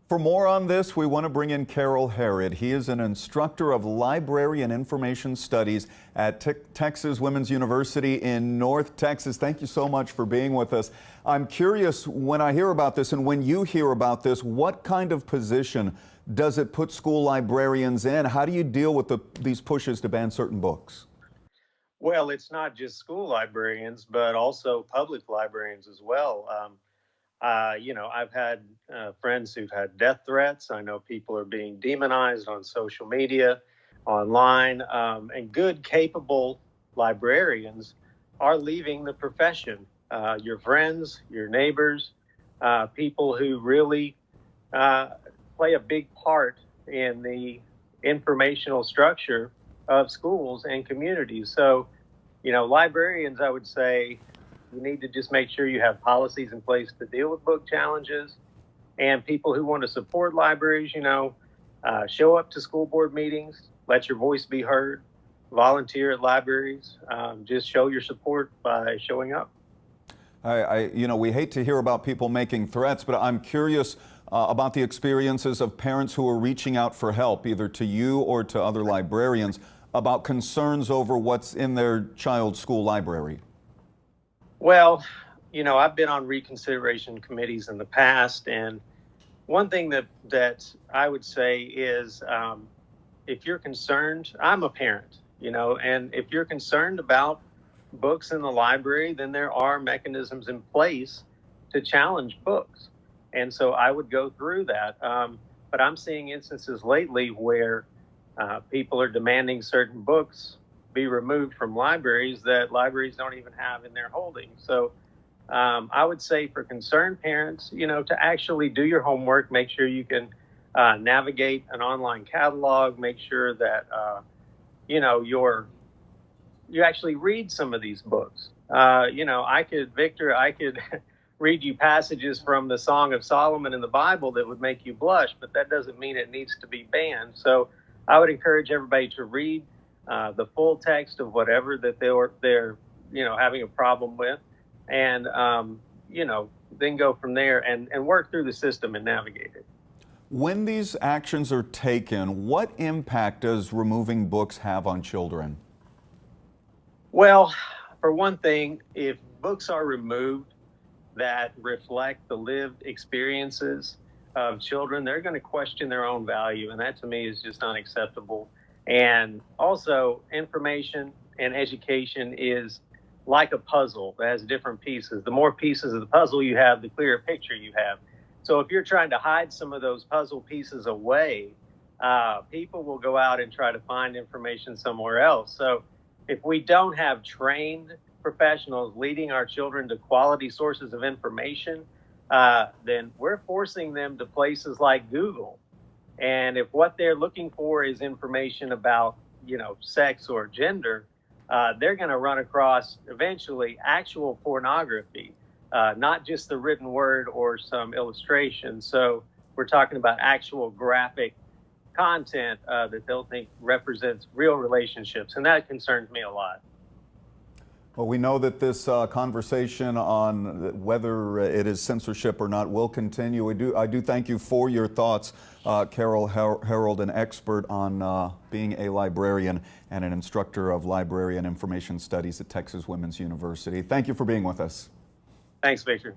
For more on this, we want to bring in Kerol Harrod. He is an instructor of library and information studies at Texas Women's University in North Texas. Thank you so much for being with us. I'm curious, when I hear about this and when you hear about this, what kind of position does it put school librarians in? How do you deal with these pushes to ban certain books? Well, it's not just school librarians, but also public librarians as well. I've had friends who've had death threats. I know people are being demonized on social media, online, and good, capable librarians are leaving the profession. Your friends, your neighbors, people who really play a big part in the informational structure of schools and communities. So, librarians, I would say, you need to just make sure you have policies in place to deal with book challenges. And people who want to support libraries, show up to school board meetings, let your voice be heard, volunteer at libraries, just show your support by showing up. We hate to hear about people making threats, but I'm curious about the experiences of parents who are reaching out for help, either to you or to other librarians, about concerns over what's in their child's school library. Well, I've been on reconsideration committees in the past, and one thing that I would say is if you're concerned, I'm a parent, and if you're concerned about books in the library, then there are mechanisms in place to challenge books. And so I would go through that. But I'm seeing instances lately where people are demanding certain books be removed from libraries that libraries don't even have in their holdings. So I would say for concerned parents, to actually do your homework, make sure you can navigate an online catalog, make sure that, you actually read some of these books. I could read you passages from the Song of Solomon in the Bible that would make you blush, but that doesn't mean it needs to be banned. So I would encourage everybody to read the full text of whatever that they're having a problem with, and then go from there and work through the system and navigate it. When these actions are taken, what impact does removing books have on children? Well, for one thing, if books are removed that reflect the lived experiences of children, they're going to question their own value, and that to me is just unacceptable. And also, information and education is like a puzzle that has different pieces. The more pieces of the puzzle you have, the clearer picture you have. So if you're trying to hide some of those puzzle pieces away, people will go out and try to find information somewhere else. So if we don't have trained professionals leading our children to quality sources of information, then we're forcing them to places like Google. And if what they're looking for is information about, sex or gender, they're going to run across eventually actual pornography, not just the written word or some illustration. So we're talking about actual graphic content that they'll think represents real relationships. And that concerns me a lot. Well, we know that this conversation on whether it is censorship or not will continue. I do thank you for your thoughts, Kerol Harrod, an expert on being a librarian and an instructor of library and information studies at Texas Women's University. Thank you for being with us. Thanks, Victor.